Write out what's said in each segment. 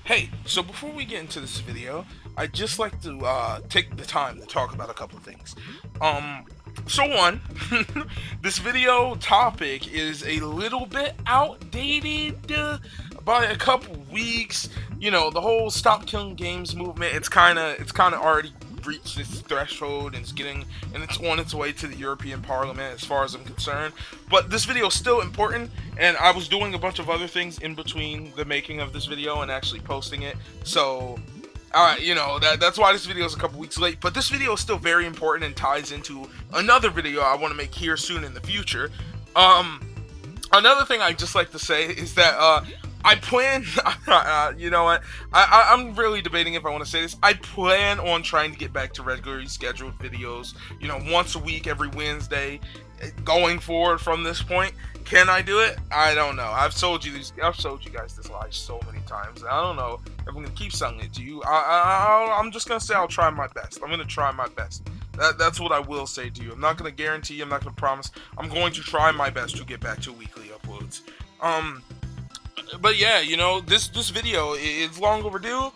Hey, so before we get into this video, I'd just like to take the time to talk about a couple of things. Um, so one, this video topic is a little bit outdated by a couple weeks. You know, the whole stop killing games movement, it's kind of already reached its threshold and it's on its way to the European Parliament as far as I'm concerned. But this video is still important, and I was doing a bunch of other things in between the making of this video and actually posting it. So that's why this video is a couple weeks late, but this video is still very important and ties into another video I want to make here soon in the future. Another thing I'd just like to say is that I plan, you know what, I'm really debating if I want to say this. I plan on trying to get back to regularly scheduled videos, once a week, every Wednesday, going forward from this point. Can I do it? I don't know. I've told you guys this lie so many times. I don't know if I'm gonna keep selling it to you. I'm just gonna say I'll try my best. I'm gonna try my best. That's what I will say to you. I'm not gonna guarantee. I'm not gonna promise. I'm going to try my best to get back to weekly uploads. But yeah, this video is long overdue.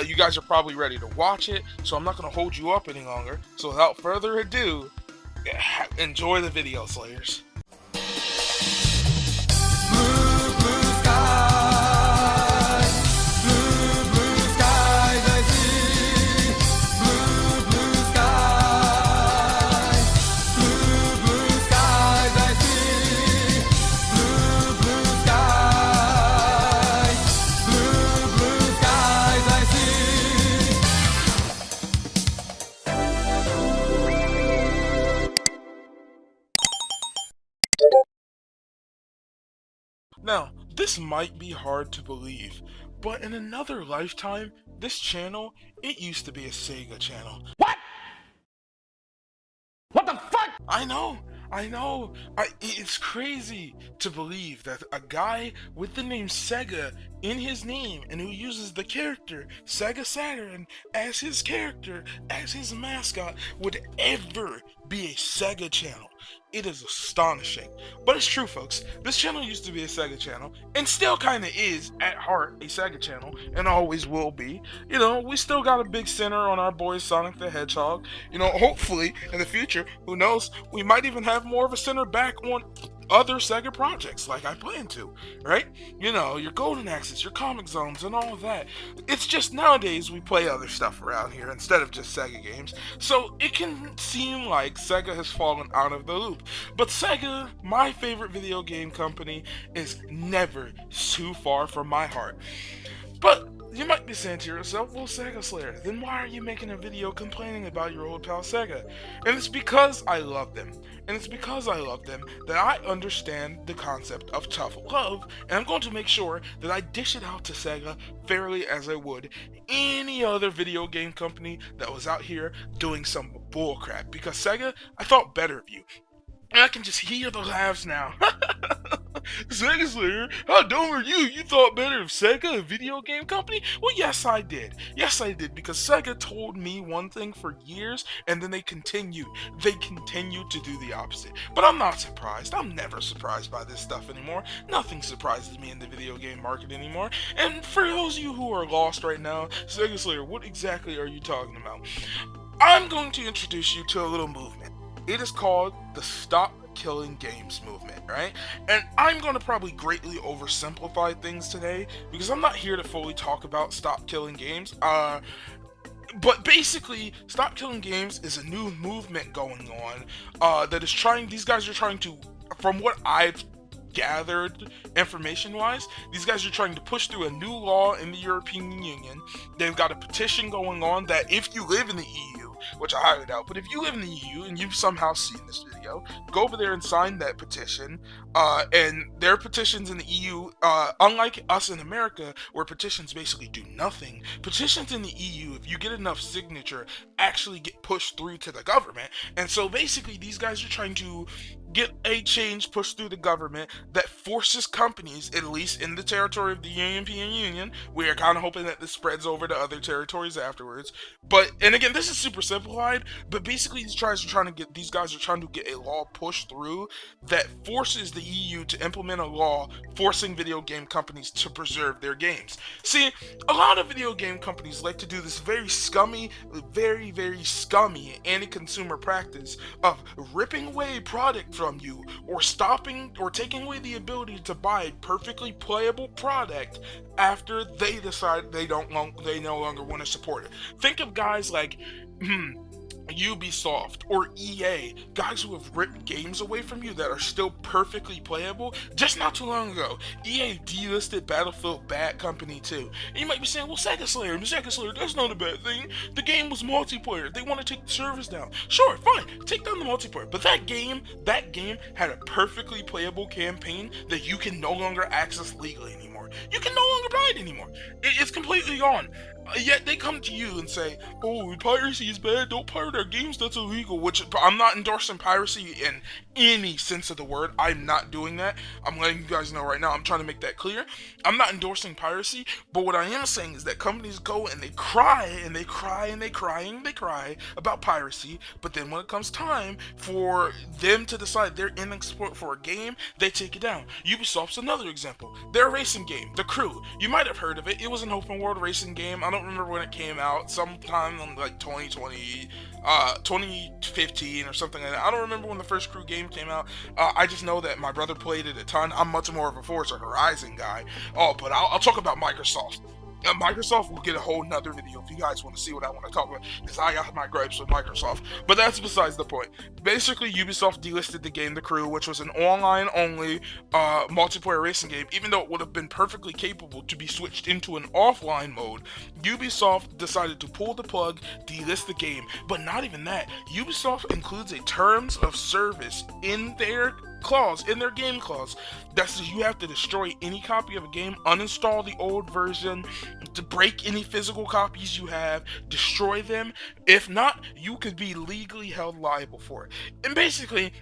You guys are probably ready to watch it, so I'm not gonna hold you up any longer. So without further ado, enjoy the video, Slayers. Now, this might be hard to believe, but in another lifetime, this channel, it used to be a Sega channel. What? What the fuck? I know. It's crazy to believe that a guy with the name Sega in his name and who uses the character Sega Saturn as his character, as his mascot, would ever be a Sega channel. It is astonishing. But it's true, folks. This channel used to be a Sega channel, and still kind of is, at heart, a Sega channel, and always will be. We still got a big center on our boy Sonic the Hedgehog. Hopefully, in the future, who knows, we might even have more of a center back on other Sega projects, like I plan to, right? Your Golden Axes, your Comic Zones, and all of that. It's just nowadays we play other stuff around here instead of just Sega games, so it can seem like Sega has fallen out of the loop. But Sega, my favorite video game company, is never too far from my heart. But you might be saying to yourself, well, Sega Slayer, then why are you making a video complaining about your old pal Sega? And it's because I love them. And it's because I love them that I understand the concept of tough love, and I'm going to make sure that I dish it out to Sega fairly as I would any other video game company that was out here doing some bullcrap. Because Sega, I thought better of you. And I can just hear the laughs now. Sega Slayer, how dumb are you? You thought better of Sega, a video game company? Well, yes, I did. Yes, I did, because Sega told me one thing for years, and then they continued. They continued to do the opposite. But I'm not surprised. I'm never surprised by this stuff anymore. Nothing surprises me in the video game market anymore. And for those of you who are lost right now, Sega Slayer, what exactly are you talking about? I'm going to introduce you to a little movement. It is called the Stop Killing Games movement, right? And I'm going to probably greatly oversimplify things today because I'm not here to fully talk about Stop Killing Games. But basically, Stop Killing Games is a new movement going on that is these guys are trying to, from what I've gathered information-wise, these guys are trying to push through a new law in the European Union. They've got a petition going on that if you live in the EU, which I highly doubt, but if you live in the EU and you've somehow seen this video, go over there and sign that petition. And their petitions in the EU, unlike us in America, where petitions basically do nothing, petitions in the EU, if you get enough signature, actually get pushed through to the government. And so basically these guys are trying to get a change pushed through the government that forces companies, at least in the territory of the European Union, we are kind of hoping that this spreads over to other territories afterwards. But, and again, this is super simplified, but basically these guys are trying to get a law pushed through that forces the EU to implement a law forcing video game companies to preserve their games. See, a lot of video game companies like to do this very scummy, very scummy anti-consumer practice of ripping away product from you or stopping or taking away the ability to buy perfectly playable product after they decide they no longer want to support it. Think of guys like Ubisoft or EA, guys who have ripped games away from you that are still perfectly playable. Just not too long ago, EA delisted Battlefield Bad Company 2. And you might be saying, well, Sega Slayer, that's not a bad thing. The game was multiplayer. They want to take the servers down. Sure, fine, take down the multiplayer. But that game had a perfectly playable campaign that you can no longer access legally anymore. You can no longer buy it anymore. It's completely gone. Yet they come to you and say, oh, piracy is bad, don't pirate our games, that's illegal, which I'm not endorsing piracy in any sense of the word. I'm not doing that. I'm letting you guys know right now. I'm trying to make that clear. I'm not endorsing piracy, but what I am saying is that companies go and they cry and they cry and they cry and they cry about piracy, but then when it comes time for them to decide they're in export for a game, they take it down. Ubisoft's another example. Their racing game, The Crew. You might have heard of it. It was an open world racing game. I don't remember when it came out, sometime in like 2020, 2015 or something like that. I don't remember when the first Crew game came out. I just know that my brother played it a ton. I'm much more of a Forza Horizon guy. Oh, but I'll talk about Microsoft. Microsoft will get a whole nother video if you guys want to see what I want to talk about, because I got my gripes with Microsoft. But that's besides the point. Basically, Ubisoft delisted the game The Crew, which was an online-only multiplayer racing game. Even though it would have been perfectly capable to be switched into an offline mode, Ubisoft decided to pull the plug, delist the game. But not even that. Ubisoft includes a terms of service in their game clause that says you have to destroy any copy of a game, uninstall the old version, to break any physical copies you have, destroy them. If not, you could be legally held liable for it. And basically,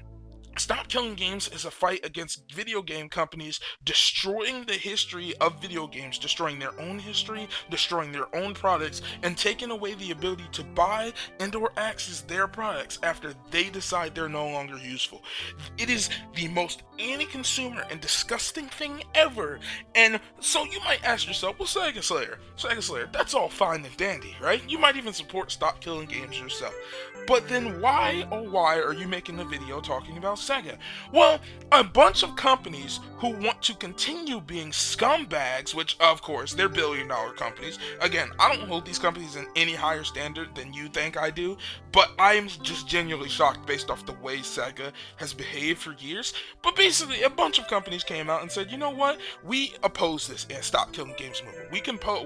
Stop Killing Games is a fight against video game companies destroying the history of video games, destroying their own history, destroying their own products, and taking away the ability to buy and or access their products after they decide they're no longer useful. It is the most anti-consumer and disgusting thing ever. And so you might ask yourself, well, Sega Slayer, that's all fine and dandy, right? You might even support Stop Killing Games yourself. But then why are you making a video talking about Sega? Well, a bunch of companies who want to continue being scumbags, which of course they're billion-dollar companies. Again, I don't hold these companies in any higher standard than you think I do, but I'm just genuinely shocked based off the way Sega has behaved for years. But basically, a bunch of companies came out and said, you know what? We oppose this and Stop Killing Games movement.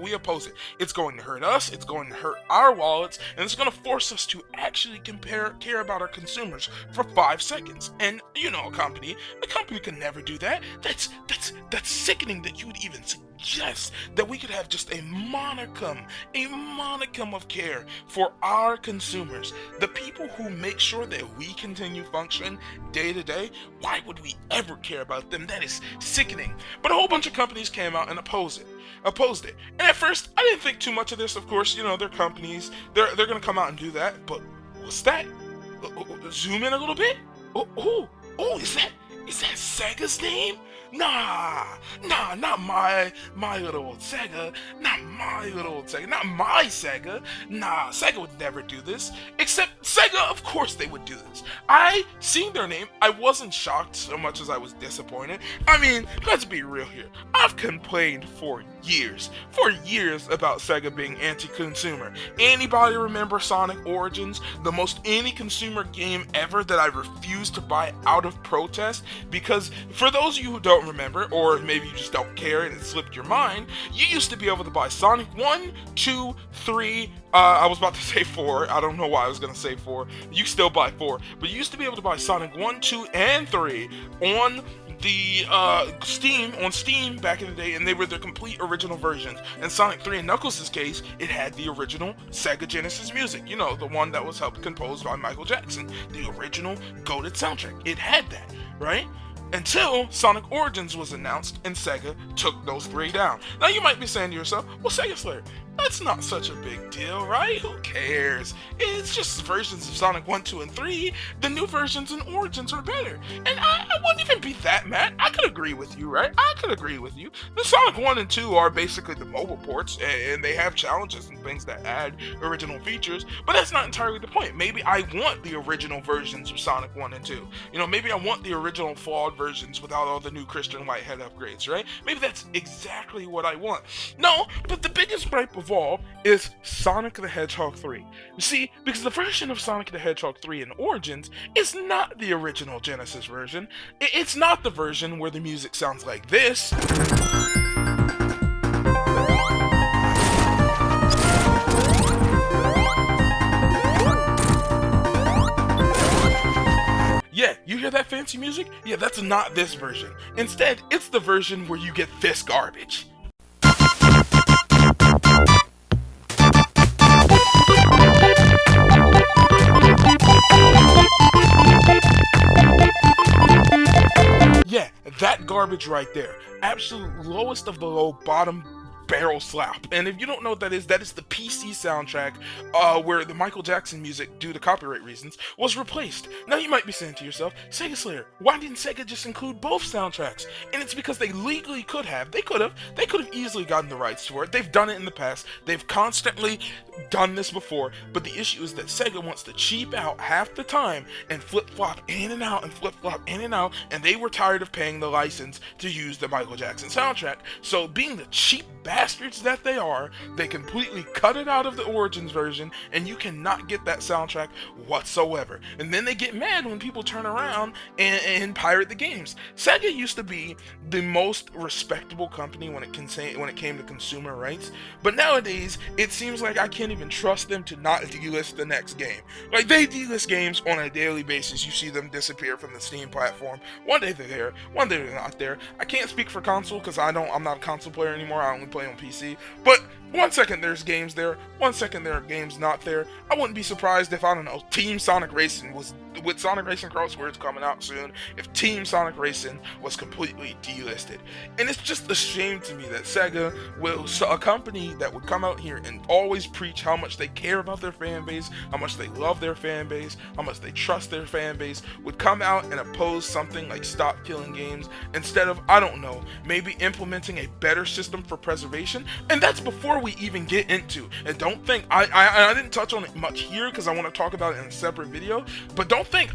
We oppose it. It's going to hurt us. It's going to hurt our wallets, and it's going to force us to actually care about our consumers for 5 seconds. And you know, a company can never do that. That's sickening that you would even suggest that we could have just a monicum of care for our consumers, the people who make sure that we continue function day to day. Why would we ever care about them? That is sickening. But a whole bunch of companies came out and opposed it. And at first, I didn't think too much of this. Of course, you know, they're companies. They're gonna come out and do that. But what's that? Zoom in a little bit. Oh, is that Sega's name? Nah, not my little old Sega. Not my little old Sega. Not my Sega. Nah, Sega would never do this. Except Sega, of course they would do this. Seeing their name, I wasn't shocked so much as I was disappointed. I mean, let's be real here. I've complained for years about Sega being anti-consumer. Anybody remember Sonic Origins? The most anti-consumer game ever that I refused to buy out of protest? Because for those of you who don't remember, or maybe you just don't care and it slipped your mind, you used to be able to buy Sonic 1, 2, 3, I was about to say 4, I don't know why I was going to say 4, you still buy 4, but you used to be able to buy Sonic 1, 2, and 3 on the Steam back in the day, and they were the complete original versions. In Sonic 3 and Knuckles' case, it had the original Sega Genesis music, you know, the one that was helped composed by Michael Jackson, the original goated soundtrack. It had that, right? Until Sonic Origins was announced and Sega took those 3 down. Now you might be saying to yourself, well, Sega Slayer, that's not such a big deal, right? Who cares? It's just versions of Sonic 1, 2, and 3. The new versions and Origins are better. And I wouldn't even be that mad. I could agree with you, right? I could agree with you. The Sonic 1 and 2 are basically the mobile ports, and they have challenges and things that add original features, but that's not entirely the point. Maybe I want the original versions of Sonic 1 and 2. You know, maybe I want the original flawed versions without all the new Christian Whitehead upgrades, right? Maybe that's exactly what I want. No, but the biggest gripe of all is Sonic the Hedgehog 3. You see, because the version of Sonic the Hedgehog 3 in Origins is not the original Genesis version. It's not the version where the music sounds like this. Yeah, you hear that fancy music? Yeah, that's not this version. Instead, it's the version where you get this garbage. Yeah, that garbage right there. Absolute lowest of the low, bottom barrel slap. And if you don't know what that is the PC soundtrack where the Michael Jackson music, due to copyright reasons, was replaced. Now you might be saying to yourself, Sega Slayer, why didn't Sega just include both soundtracks? And it's because they legally could have. They could have easily gotten the rights for it. They've done it in the past. They've constantly done this before, but the issue is that Sega wants to cheap out half the time and flip-flop in and out and flip-flop in and out, and they were tired of paying the license to use the Michael Jackson soundtrack. So being the cheap bastards that they are, they completely cut it out of the Origins version, and you cannot get that soundtrack whatsoever. And then they get mad when people turn around and pirate the games. Sega used to be the most respectable company when it came to consumer rights, but nowadays it seems like I can't even trust them to not delist the next game. Like, they delist games on a daily basis. You see them disappear from the Steam platform. One day they're there, one day they're not there. I can't speak for console because I'm not a console player anymore. I only play on PC. But 1 second there's games there, 1 second there are games not there. I wouldn't be surprised if, I don't know, Team Sonic Racing was, with Sonic Racing Cross Worlds coming out soon, if Team Sonic Racing was completely delisted. And it's just a shame to me that Sega, a company that would come out here and always preach how much they care about their fan base, how much they love their fan base, how much they trust their fan base, would come out and oppose something like stop killing games instead of, I don't know, maybe implementing a better system for preservation. And that's before we even get into, and don't think I didn't touch on it much here because I want to talk about it in a separate video, but don't think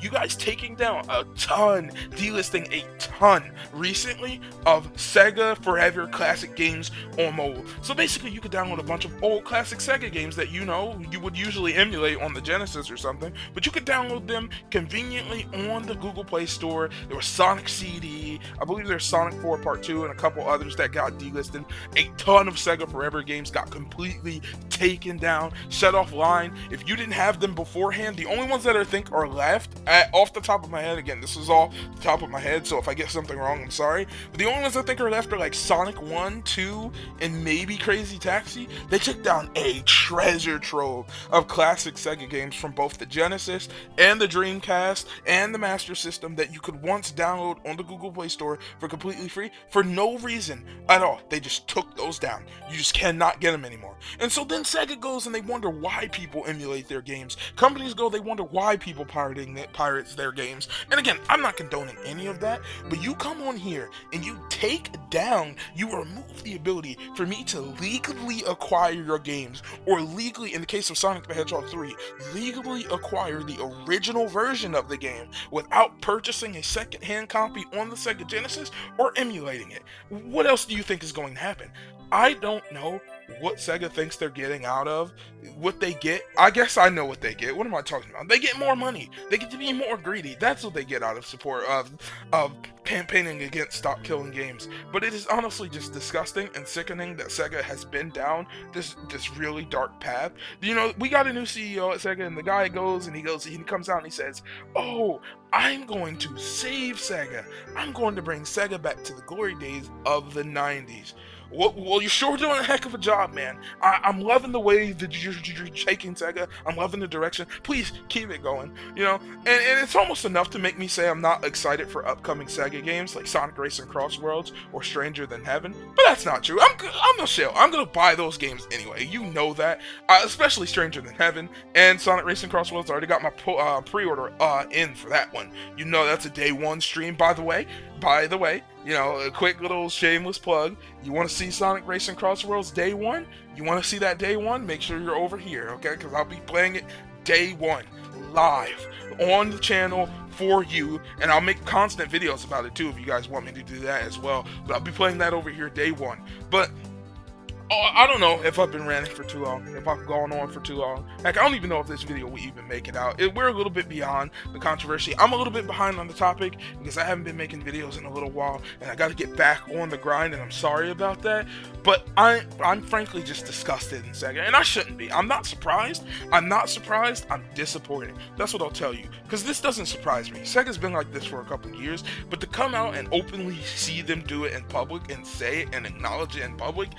you guys taking down a ton, delisting a ton recently of Sega Forever classic games on mobile. So basically you could download a bunch of old classic Sega games that you would usually emulate on the Genesis or something, but you could download them conveniently on the Google Play Store. There was Sonic CD, I believe there's Sonic 4 Part 2 and a couple others that got delisted. A ton of Sega Forever games got completely taken down, shut offline. If you didn't have them beforehand, the only ones that I think are left, off the top of my head, again, this is all the top of my head, so if I get something wrong, I'm sorry, but the only ones I think are left are like Sonic 1, 2, and maybe Crazy Taxi. They took down a treasure trove of classic Sega games from both the Genesis and the Dreamcast and the Master System that you could once download on the Google Play Store for completely free for no reason at all. They just took those down. You just cannot get them anymore. And so then Sega goes and they wonder why people emulate their games. Companies go, they wonder why people pirates their games. And again, I'm not condoning any of that, but you come on here and you take down, you remove the ability for me to legally acquire your games, or legally, in the case of Sonic the Hedgehog 3, legally acquire the original version of the game without purchasing a second-hand copy on the Sega Genesis or emulating it. What else do you think is going to happen? I don't know, what Sega thinks they're getting out of what they get. I guess I know what they get. What am I talking about? They get more money. They get to be more greedy. That's what they get out of support of campaigning against stop killing games. But it is honestly just disgusting and sickening that Sega has been down this really dark path. You know, we got a new CEO at Sega, and the guy he comes out and he says, "Oh, I'm going to save Sega. I'm going to bring Sega back to the glory days of the 90s." Well, you're sure doing a heck of a job, man. I'm loving the way that you're taking Sega. I'm loving the direction. Please keep it going, you know? And it's almost enough to make me say I'm not excited for upcoming Sega games like Sonic Race and Cross Worlds or Stranger Than Heaven. But that's not true. I'm gonna chill. I'm gonna buy those games anyway. You know that. Especially Stranger Than Heaven and Sonic Race and Cross Worlds. I already got my pre-order in for that one. You know that's a day one stream, by the way. You know, a quick little shameless plug. You want to see Sonic Race and Cross Worlds day one? You want to see that day one? Make sure you're over here, okay? Because I'll be playing it day one, live, on the channel for you. And I'll make constant videos about it too if you guys want me to do that as well. But I'll be playing that over here day one. But I don't know if I've been ranting for too long, if I've gone on for too long. Heck, I don't even know if this video will even make it out. We're a little bit beyond the controversy. I'm a little bit behind on the topic because I haven't been making videos in a little while, and I got to get back on the grind, and I'm sorry about that. But I'm frankly just disgusted in Sega, and I shouldn't be. I'm not surprised. I'm disappointed. That's what I'll tell you, because this doesn't surprise me. Sega's been like this for a couple of years, but to come out and openly see them do it in public and say it and acknowledge it in public,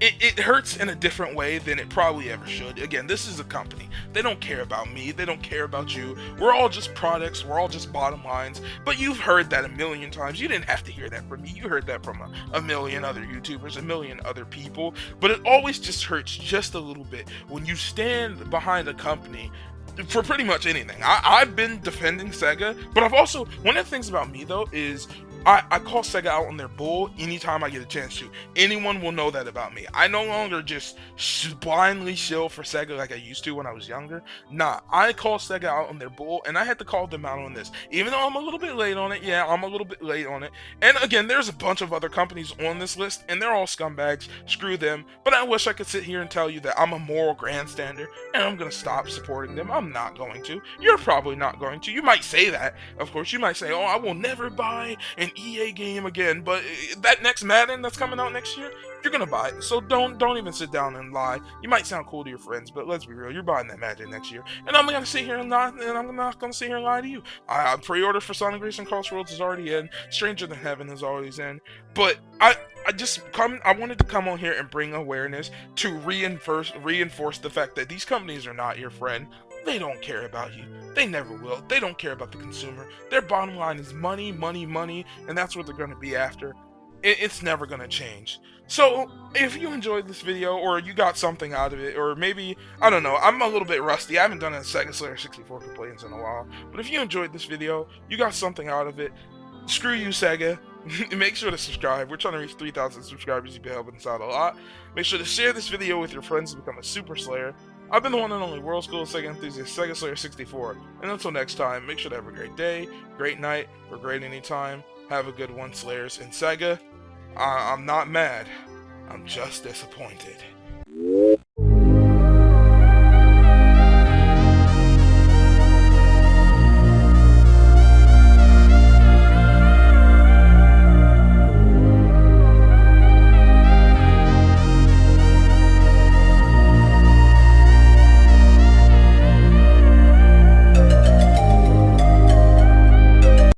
it hurts in a different way than it probably ever should. Again, this is a company. They don't care about me. They don't care about you. We're all just products. We're all just bottom lines. But you've heard that a million times. You didn't have to hear that from me. You heard that from a million other YouTubers, a million other people. But it always just hurts just a little bit when you stand behind a company for pretty much anything. I've been defending Sega, but I've also, one of the things about me though is I call Sega out on their bull anytime I get a chance to. Anyone will know that about me. I no longer just blindly shill for Sega like I used to when I was younger. Nah, I call Sega out on their bull, and I had to call them out on this. Even though I'm a little bit late on it, yeah, I'm a little bit late on it. And again, there's a bunch of other companies on this list, and they're all scumbags. Screw them. But I wish I could sit here and tell you that I'm a moral grandstander, and I'm gonna stop supporting them. I'm not going to. You're probably not going to. You might say that. Of course, you might say, oh, I will never buy an EA game again, but that next Madden that's coming out next year, you're gonna buy it. So don't even sit down and lie. You might sound cool to your friends, but let's be real, you're buying that Madden next year. And I'm not gonna sit here and lie to you. Pre-order for Sonic Race and Cross Worlds is already in. Stranger Than Heaven is always in. But I wanted to come on here and bring awareness to reinforce the fact that these companies are not your friend. They don't care about you. They never will. They don't care about the consumer. Their bottom line is money, money, money, and that's what they're going to be after. It's never going to change. So, if you enjoyed this video, or you got something out of it, or maybe, I don't know, I'm a little bit rusty. I haven't done a Sega Slayer 64 complaints in a while. But if you enjoyed this video, you got something out of it, screw you, Sega. Make sure to subscribe. We're trying to reach 3,000 subscribers. You'd be helping us out a lot. Make sure to share this video with your friends to become a Super Slayer. I've been the one and only World School Sega Enthusiast, Sega Slayer 64. And until next time, make sure to have a great day, great night, or great anytime. Have a good one, Slayers. And Sega, I'm not mad. I'm just disappointed.